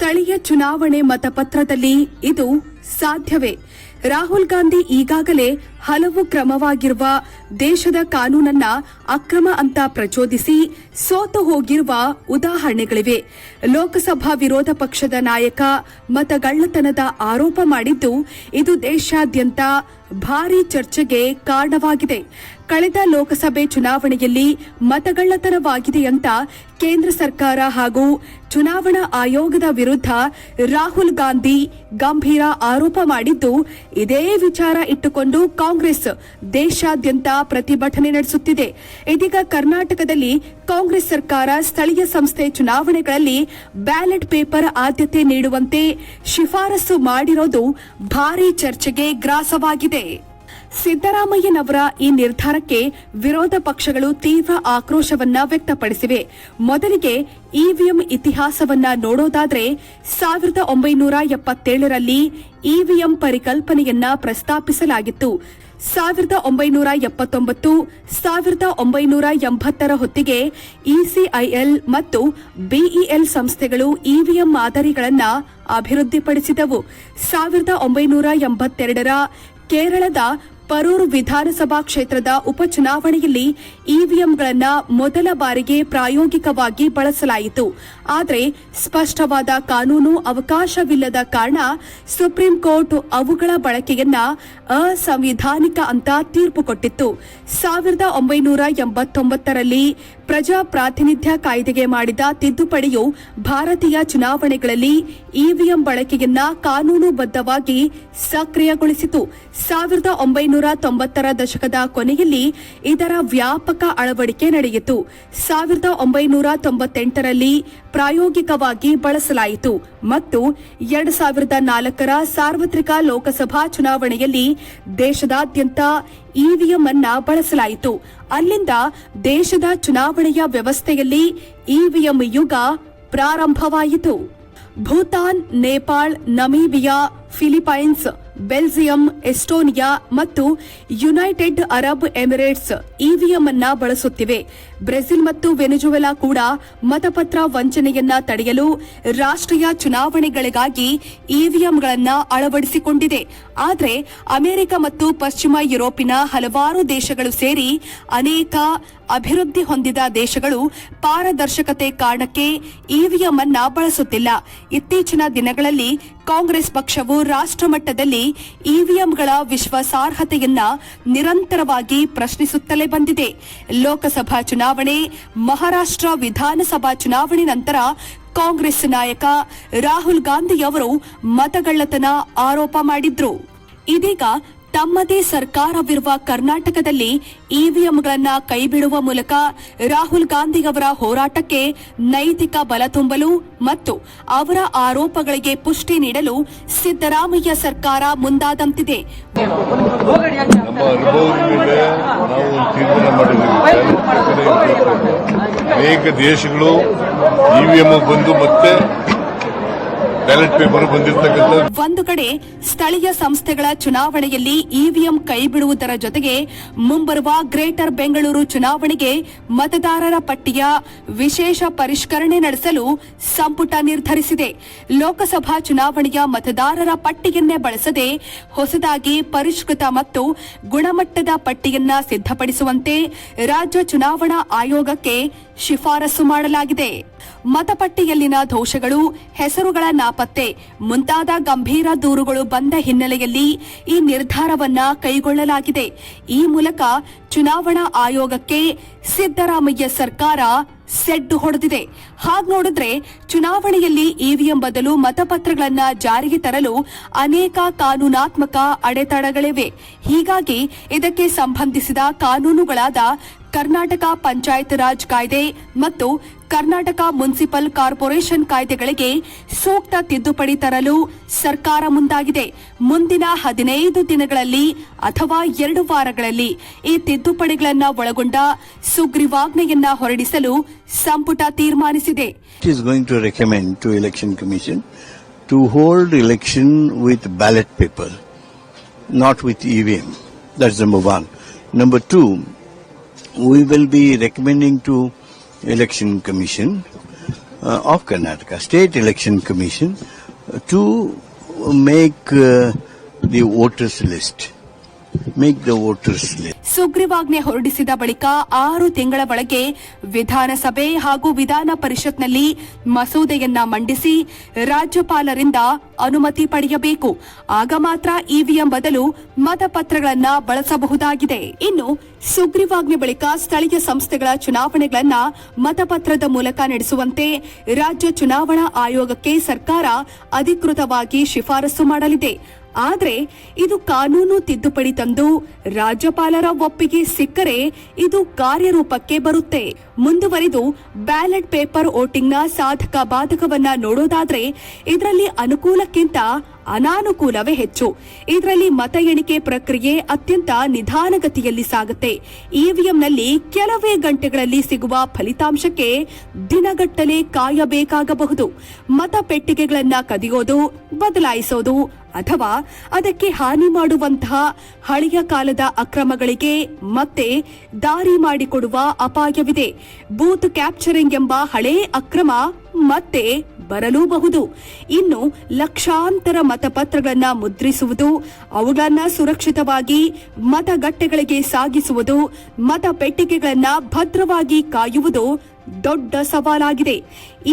ಸ್ಥಳೀಯ ಚುನಾವಣೆ ಮತಪತ್ರದಲ್ಲಿ ಇದು ಸಾಧ್ಯವೇ? ರಾಹುಲ್ ಗಾಂಧಿ ಈಗಾಗಲೇ ಹಲವು ಕ್ರಮವಾಗಿರುವ ದೇಶದ ಕಾನೂನನ್ನ ಅಕ್ರಮ ಅಂತ ಪ್ರಚೋದಿಸಿ ಸೋತು ಹೋಗಿರುವ ಉದಾಹರಣೆಗಳಿವೆ. ಲೋಕಸಭಾ ವಿರೋಧ ಪಕ್ಷದ ನಾಯಕ ಮತಗಳ್ಳತನದ ಆರೋಪ ಮಾಡಿದ್ದು ಇದು ದೇಶಾದ್ಯಂತ ಭಾರೀ ಚರ್ಚೆಗೆ ಕಾರಣವಾಗಿದೆ. ಕಳೆದ ಲೋಕಸಭೆ ಚುನಾವಣೆಯಲ್ಲಿ ಮತಗಳ್ಳತನವಾಗಿದೆ ಅಂತ ಕೇಂದ್ರ ಸರ್ಕಾರ ಹಾಗೂ ಚುನಾವಣಾ ಆಯೋಗದ ವಿರುದ್ಧ ರಾಹುಲ್ ಗಾಂಧಿ ಗಂಭೀರ ಆರೋಪ ಮಾಡಿದ್ದು, ಇದೇ ವಿಚಾರ ಇಟ್ಟುಕೊಂಡು ಕಾಂಗ್ರೆಸ್ ದೇಶಾದ್ಯಂತ ಪ್ರತಿಭಟನೆ ನಡೆಸುತ್ತಿದೆ. ಇದೀಗ ಕರ್ನಾಟಕದಲ್ಲಿ ಕಾಂಗ್ರೆಸ್ ಸರ್ಕಾರ ಸ್ಥಳೀಯ ಸಂಸ್ಥೆ ಚುನಾವಣೆಗಳಲ್ಲಿ ಬ್ಯಾಲೆಟ್ ಪೇಪರ್ ಆದ್ಯತೆ ನೀಡುವಂತೆ ಶಿಫಾರಸು ಮಾಡಿರೋದು ಭಾರೀ ಚರ್ಚೆಗೆ ಗ್ರಾಸವಾಗಿದೆ. ಸಿದ್ದರಾಮಯ್ಯನವರ ಈ ನಿರ್ಧಾರಕ್ಕೆ ವಿರೋಧ ಪಕ್ಷಗಳು ತೀವ್ರ ಆಕ್ರೋಶವನ್ನ ವ್ಯಕ್ತಪಡಿಸಿವೆ. ಮೊದಲಿಗೆ ಇವಿಎಂ ಇತಿಹಾಸವನ್ನ ನೋಡೋದಾದ್ರೆ 1977ರಲ್ಲಿ ಇವಿಎಂ ಪರಿಕಲ್ಪನೆಯನ್ನ ಪ್ರಸ್ತಾಪಿಸಲಾಗಿತ್ತು. 1979, 1980ರ ಹೊತ್ತಿಗೆ ಇಸಿಐಎಲ್ ಮತ್ತು ಬಿಇಎಲ್ ಸಂಸ್ಥೆಗಳು ಇವಿಎಂ ಮಾದರಿಗಳನ್ನು ಅಭಿವೃದ್ಧಿಪಡಿಸಿದವು. 1982ರ ಕೇರಳದ ಪರೂರ್ ವಿಧಾನಸಭಾ ಕ್ಷೇತ್ರದ ಉಪಚುನಾವಣೆಯಲ್ಲಿ ಇವಿಎಂಗಳನ್ನು ಮೊದಲ ಬಾರಿಗೆ ಪ್ರಾಯೋಗಿಕವಾಗಿ ಬಳಸಲಾಯಿತು. ಆದರೆ ಸ್ಪಷ್ಟವಾದ ಕಾನೂನು ಅವಕಾಶವಿಲ್ಲದ ಕಾರಣ ಸುಪ್ರೀಂ ಕೋರ್ಟ್ ಅವುಗಳ ಬಳಕೆಯನ್ನ ಅಸಂವಿಧಾನಿಕ ಅಂತ ತೀರ್ಪು ಕೊಟ್ಟಿತ್ತು. 1989ರಲ್ಲಿ ಪ್ರಜಾಪ್ರಾತಿನಿಧ್ಯ ಕಾಯ್ದೆಗೆ ಮಾಡಿದ ತಿದ್ದುಪಡಿಯು ಭಾರತೀಯ ಚುನಾವಣೆಗಳಲ್ಲಿ ಇವಿಎಂ ಬಳಕೆಯನ್ನ ಕಾನೂನುಬದ್ಧವಾಗಿ ಸಕ್ರಿಯಗೊಳಿಸಿತು. 1990ರ ದಶಕದ ಕೊನೆಯಲ್ಲಿ ಇದರ ವ್ಯಾಪಕ ಅಳವಡಿಕೆ ನಡೆಯಿತು. 1998ರಲ್ಲಿ ಪ್ರಾಯೋಗಿಕವಾಗಿ ಬಳಸಲಾಯಿತು ಮತ್ತು 2004ರ ಸಾರ್ವತ್ರಿಕ ಲೋಕಸಭಾ ಚುನಾವಣೆಯಲ್ಲಿ ದೇಶದಾದ್ಯಂತ ಇವಿಎಂ ಅನ್ನ ಬಳಸಲಾಯಿತು. ಅಲ್ಲಿಂದ ದೇಶದ ಚುನಾವಣೆಯ ವ್ಯವಸ್ಥೆಯಲ್ಲಿ ಇವಿಎಂ ಯುಗ ಪ್ರಾರಂಭವಾಯಿತು. Bhutan, Nepal, Namibia, Philippines, Belgium, Estonia ಮತ್ತು ಯುನೈಟೆಡ್ ಅರಬ್ ಎಮಿರೇಟ್ಸ್ ಇವಿಎಂ ಅನ್ನ ಬಳಸುತ್ತಿವೆ. ಬ್ರೆಜಿಲ್ ಮತ್ತು ವೆನೆಜುವೆಲಾ ಕೂಡ ಮತಪತ್ರ ವಂಚನೆಯನ್ನ ತಡೆಯಲು ರಾಷ್ಟ್ರೀಯ ಚುನಾವಣೆಗಳಿಗಾಗಿ ಇವಿಎಂಗಳನ್ನು ಅಳವಡಿಸಿಕೊಂಡಿದೆ. ಆದರೆ ಅಮೆರಿಕ ಮತ್ತು ಪಶ್ಚಿಮ ಯುರೋಪಿನ ಹಲವಾರು ದೇಶಗಳು ಸೇರಿ ಅನೇಕ ಅಭಿವೃದ್ಧಿ ಹೊಂದಿದ ದೇಶಗಳು ಪಾರದರ್ಶಕತೆ ಕಾರಣಕ್ಕೆ ಇವಿಎಂ ಅನ್ನ ಬಳಸುತ್ತಿಲ್ಲ. ಇತ್ತೀಚಿನ ದಿನಗಳಲ್ಲಿ ಕಾಂಗ್ರೆಸ್ ಪಕ್ಷವು ರಾಷ್ಟ್ರಮಟ್ಟದಲ್ಲಿ ಇವಿಎಂಗಳ ವಿಶ್ವಾಸಾರ್ಹತೆಯನ್ನ ನಿರಂತರವಾಗಿ ಪ್ರಶ್ನಿಸುತ್ತಲೇ ಬಂದಿದೆ. ಲೋಕಸಭಾ ಚುನಾವಣೆ, ಮಹಾರಾಷ್ಟ್ರ ವಿಧಾನಸಭಾ ಚುನಾವಣೆ ನಂತರ ಕಾಂಗ್ರೆಸ್ ನಾಯಕ ರಾಹುಲ್ ಗಾಂಧಿ ಅವರು ಮತಗಳ್ಳತನ ಆರೋಪ ಮಾಡಿದ್ರು. ಇದೀಗ ತಮ್ಮದೇ ಸರ್ಕಾರವಿರುವ ಕರ್ನಾಟಕದಲ್ಲಿ ಇವಿಎಂಗಳನ್ನು ಕೈಬಿಡುವ ಮೂಲಕ ರಾಹುಲ್ ಗಾಂಧಿ ಅವರ ಹೋರಾಟಕ್ಕೆ ನೈತಿಕ ಬಲ ತುಂಬಲು ಮತ್ತು ಅವರ ಆರೋಪಗಳಿಗೆ ಪುಷ್ಟಿ ನೀಡಲು ಸಿದ್ದರಾಮಯ್ಯ ಸರ್ಕಾರ ಮುಂದಾದಂತಿದೆ. ಅನೇಕ ದೇಶಗಳು ಇವಿಎಂ ಬಂದು ಮತ್ತೆ ಬ್ಯಾಲೆಟ್ ಪೇಪರ್ ಬಂದಿರತಕ್ಕಂಥ ಒಂದು ಕಡೆ ಸ್ಥಳೀಯ ಸಂಸ್ಥೆಗಳ ಚುನಾವಣೆಯಲ್ಲಿ ಇವಿಎಂ ಕೈಬಿಡುವುದರ ಜೊತೆಗೆ ಮುಂಬರುವ ಗ್ರೇಟರ್ ಬೆಂಗಳೂರು ಚುನಾವಣೆಗೆ ಮತದಾರರ ಪಟ್ಟಿಯ ವಿಶೇಷ ಪರಿಷ್ಕರಣೆ ನಡೆಸಲು ಸಂಪುಟ ನಿರ್ಧರಿಸಿದೆ. ಲೋಕಸಭಾ ಚುನಾವಣೆಯ ಮತದಾರರ ಪಟ್ಟಿಯನ್ನೇ ಬಳಸದೆ ಹೊಸದಾಗಿ ಪರಿಷ್ಕೃತ ಮತ್ತು ಗುಣಮಟ್ಟದ ಪಟ್ಟಿಯನ್ನ ಸಿದ್ಧಪಡಿಸುವಂತೆ ರಾಜ್ಯ ಚುನಾವಣಾ ಆಯೋಗಕ್ಕೆ ಶಿಫಾರಸು ಮಾಡಲಾಗಿದೆ. ಮತಪಟ್ಟಿಯಲ್ಲಿನ ದೋಷಗಳು, ಹೆಸರುಗಳ ನಾಪತ್ತೆ ಮುಂತಾದ ಗಂಭೀರ ದೂರುಗಳು ಬಂದ ಹಿನ್ನೆಲೆಯಲ್ಲಿ ಈ ನಿರ್ಧಾರವನ್ನ ಕೈಗೊಳ್ಳಲಾಗಿದೆ. ಈ ಮೂಲಕ ಚುನಾವಣಾ ಆಯೋಗಕ್ಕೆ ಸಿದ್ದರಾಮಯ್ಯ ಸರ್ಕಾರ ಸೆಡ್ಡು ಹೊಡೆದಿದೆ. ಹಾಗೆ ನೋಡಿದ್ರೆ ಚುನಾವಣೆಯಲ್ಲಿ ಇವಿಎಂ ಬದಲು ಮತಪತ್ರಗಳನ್ನು ಜಾರಿಗೆ ತರಲು ಅನೇಕ ಕಾನೂನಾತ್ಮಕ ಅಡೆತಡೆಗಳಿವೆ. ಹೀಗಾಗಿ ಇದಕ್ಕೆ ಸಂಬಂಧಿಸಿದ ಕಾನೂನುಗಳಾದ ಕರ್ನಾಟಕ ಪಂಚಾಯತ್ ರಾಜ್ ಕಾಯ್ದೆ ಮತ್ತು ಕರ್ನಾಟಕ ಮುನ್ಸಿಪಲ್ ಕಾರ್ಪೊರೇಷನ್ ಕಾಯ್ದೆಗಳಿಗೆ ಸೂಕ್ತ ತಿದ್ದುಪಡಿ ತರಲು ಸರ್ಕಾರ ಮುಂದಾಗಿದೆ. ಮುಂದಿನ 15 ದಿನಗಳಲ್ಲಿ ಅಥವಾ 2 ವಾರಗಳಲ್ಲಿ ಈ ತಿದ್ದುಪಡಿಗಳನ್ನು ಒಳಗೊಂಡ ಸುಗ್ರೀವಾಜ್ಞೆಯನ್ನ ಹೊರಡಿಸಲು ಸಂಪುಟ ತೀರ್ಮಾನಿಸಿದೆ. It is going to recommend to Election Commission to hold election with ballot paper, not with EVM. That's number one. Number two, we will be recommending to Election Commission of Karnataka, State Election Commission, to make the voters list. Make the voters list. ಸುಗ್ರೀವಾಜ್ಞೆ ಹೊರಡಿಸಿದ ಬಳಿಕ 6 ತಿಂಗಳ ಒಳಗೆ ವಿಧಾನಸಭೆ ಹಾಗೂ ವಿಧಾನ ಪರಿಷತ್ನಲ್ಲಿ ಮಸೂದೆಯನ್ನ ಮಂಡಿಸಿ ರಾಜ್ಯಪಾಲರಿಂದ ಅನುಮತಿ ಪಡೆಯಬೇಕು. ಆಗ ಮಾತ್ರ ಇವಿಎಂ ಬದಲು ಮತಪತ್ರಗಳನ್ನ ಬಳಸಬಹುದಾಗಿದೆ. ಇನ್ನು ಸುಗ್ರೀವಾಜ್ಞೆ ಬಳಿಕ ಸ್ಥಳೀಯ ಸಂಸ್ಥೆಗಳ ಚುನಾವಣೆಗಳನ್ನ ಮತಪತ್ರದ ಮೂಲಕ ನಡೆಸುವಂತೆ ರಾಜ್ಯ ಚುನಾವಣಾ ಆಯೋಗಕ್ಕೆ ಸರ್ಕಾರ ಅಧಿಕೃತವಾಗಿ ಶಿಫಾರಸು ಮಾಡಲಿದೆ. ಆದರೆ ಇದು ಕಾನೂನು ತಿದ್ದುಪಡಿ ತಂದು ರಾಜ್ಯಪಾಲರ ಒಪ್ಪಿಗೆ ಸಿಕ್ಕರೆ ಇದು ಕಾರ್ಯರೂಪಕ್ಕೆ ಬರುತ್ತೆ. ಮುಂದುವರಿದು ಬ್ಯಾಲೆಟ್ ಪೇಪರ್ ವೋಟಿಂಗ್ನ ಸಾಧಕ ಬಾಧಕವನ್ನ ನೋಡೋದಾದ್ರೆ ಇದರಲ್ಲಿ ಅನುಕೂಲಕ್ಕಿಂತ ಅನಾನುಕೂಲವೇ ಹೆಚ್ಚು. ಇದರಲ್ಲಿ ಮತ ಎಣಿಕೆ ಪ್ರಕ್ರಿಯೆ ಅತ್ಯಂತ ನಿಧಾನಗತಿಯಲ್ಲಿ ಸಾಗುತ್ತೆ. ಇವಿಎಂನಲ್ಲಿ ಕೆಲವೇ ಗಂಟೆಗಳಲ್ಲಿ ಸಿಗುವ ಫಲಿತಾಂಶಕ್ಕೆ ದಿನಗಟ್ಟಲೆ ಕಾಯಬೇಕಾಗಬಹುದು. ಮತಪೆಟ್ಟಿಗೆಗಳನ್ನ ಕದಿಯೋದು, ಬದಲಾಯಿಸೋದು ಅಥವಾ ಅದಕ್ಕೆ ಹಾನಿ ಮಾಡುವಂತಹ ಹಳೆಯ ಕಾಲದ ಅಕ್ರಮಗಳಿಗೆ ಮತ್ತೆ ದಾರಿ ಮಾಡಿಕೊಡುವ ಅಪಾಯವಿದೆ. ಬೂತ್ ಕ್ಯಾಪ್ಚರಿಂಗ್ ಎಂಬ ಹಳೇ ಅಕ್ರಮ ಮತ್ತೆ ಬರಲೂಬಹುದು. ಇನ್ನು ಲಕ್ಷಾಂತರ ಮತಪತ್ರಗಳನ್ನ ಮುದ್ರಿಸುವುದು, ಅವುಗಳನ್ನ ಸುರಕ್ಷಿತವಾಗಿ ಮತಗಟ್ಟೆಗಳಿಗೆ ಸಾಗಿಸುವುದು, ಮತಪೆಟ್ಟಿಗೆಗಳನ್ನ ಭದ್ರವಾಗಿ ಕಾಯುವುದು ದೊಡ್ಡ ಸವಾಲಾಗಿದೆ.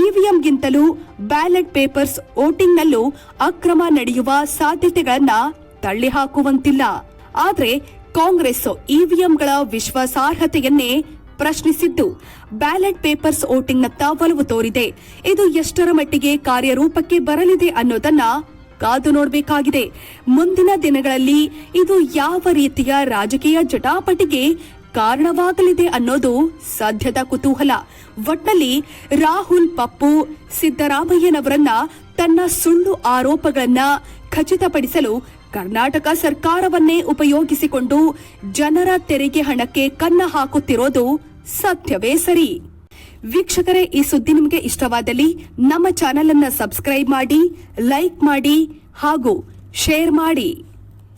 ಇವಿಎಂಗಿಂತಲೂ ಬ್ಯಾಲೆಟ್ ಪೇಪರ್ಸ್ ವೋಟಿಂಗ್ನಲ್ಲೂ ಅಕ್ರಮ ನಡೆಯುವ ಸಾಧ್ಯತೆಗಳನ್ನ ತಳ್ಳಿಹಾಕುವಂತಿಲ್ಲ. ಆದರೆ ಕಾಂಗ್ರೆಸ್ ಇವಿಎಂಗಳ ವಿಶ್ವಾಸಾರ್ಹತೆಯನ್ನೇ ಪ್ರಶ್ನಿಸಿದ್ದು ಬ್ಯಾಲೆಟ್ ಪೇಪರ್ಸ್ ವೋಟಿಂಗ್ನತ್ತ ಒಲವು ತೋರಿದೆ. ಇದು ಎಷ್ಟರ ಮಟ್ಟಿಗೆ ಕಾರ್ಯರೂಪಕ್ಕೆ ಬರಲಿದೆ ಅನ್ನೋದನ್ನ ಕಾದು ನೋಡಬೇಕಾಗಿದೆ. ಮುಂದಿನ ದಿನಗಳಲ್ಲಿ ಇದು ಯಾವ ರೀತಿಯ ರಾಜಕೀಯ ಜಟಾಪಟಿಗೆ ಕಾರಣವಾಗಲಿದೆ ಅನ್ನೋದು ಸದ್ಯದ ಕುತೂಹಲ. ಒಟ್ನಲ್ಲಿ ರಾಹುಲ್ ಪಪ್ಪು ಸಿದ್ದರಾಮಯ್ಯನವರನ್ನ ತನ್ನ ಸುಳ್ಳು ಆರೋಪಗಳನ್ನ ಖಚಿತಪಡಿಸಲು ಕರ್ನಾಟಕ ಸರ್ಕಾರವನ್ನೇ ಉಪಯೋಗಿಸಿಕೊಂಡು ಜನರ ತೆರಿಗೆ ಹಣಕ್ಕೆ ಕನ್ನ ಹಾಕುತ್ತಿರೋದು ಸತ್ಯವೇ ಸರಿ. ವೀಕ್ಷಕರೇ, ಈ ಸುದ್ದಿ ನಿಮಗೆ ಇಷ್ಟವಾದಲ್ಲಿ ನಮ್ಮ ಚಾನೆಲ್ ಅನ್ನು ಸಬ್ಸ್ಕ್ರೈಬ್ ಮಾಡಿ, ಲೈಕ್ ಮಾಡಿ ಹಾಗೂ ಶೇರ್ ಮಾಡಿ.